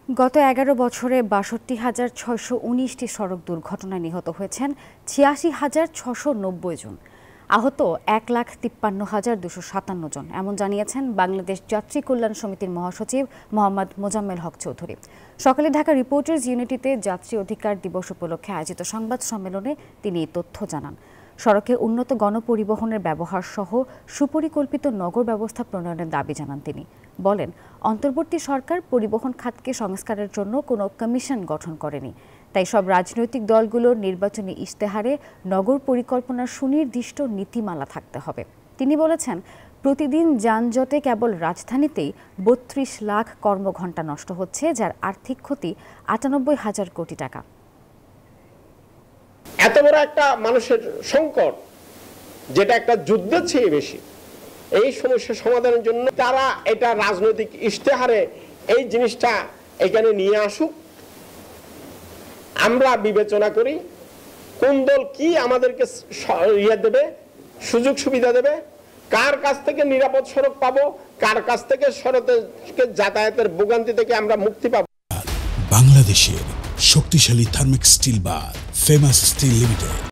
গত ১১ বছরে ৬২,৬১৯টি সড়ক দুর্ঘটনায় নিহত হয়েছেন ৮৬,৬৯০ জন। আহত ১,৫৩,২৫৭ জন, এমন জানিয়েছেন বাংলাদেশ যাত্রী কল্যাণ সমিতির মহাসচিব মোহাম্মদ মোজাম্মেল হক চৌধুরী। সকালে ঢাকা রিপোর্টার্স ইউনিটিতে যাত্রী অধিকার দিবস উপলক্ষে আয়োজিত সংবাদ সম্মেলনে তিনি এই তথ্য জানান। সড়কে উন্নত গণপরিবহনের ব্যবহার সহ সুপরিকল্পিত নগর ব্যবস্থা প্রণয়নের দাবি জানান তিনি। বলেন, অন্তর্বর্তী সরকার পরিবহন খাতকে সংস্কারের জন্য কোনো কমিশন গঠন করেনি, তাই সব রাজনৈতিক দলগুলোর নির্বাচনী ইশতেহারে নগর পরিকল্পনার সুনির্দিষ্ট নীতিমালা থাকতে হবে। তিনি বলেছেন, প্রতিদিন যানজটে কেবল রাজধানীতেই ৩২ লাখ কর্মঘণ্টা নষ্ট হচ্ছে, যার আর্থিক ক্ষতি ৯৮,০০০ কোটি টাকা। এত বড় একটা মানুষের সংকট, যেটা একটা যুদ্ধের চেয়ে বেশি, এই সমস্যা সমাধানের জন্য তারা এটা রাজনৈতিক ইশতেহারে এই জিনিসটা এখানে নিয়ে আসুক। আমরা বিবেচনা করি কোন দল কি আমাদেরকে দেবে, সুযোগ সুবিধা দেবে, কার কাছ থেকে নিরাপদ সড়ক পাবো, কার কাছ থেকে সড়কে যাতায়াতের ভোগান্তি থেকে আমরা মুক্তি পাবো। বাংলাদেশের শক্তিশালী থার্মিক স্টিল বার ফেমাস স্টিল লিমিটেড।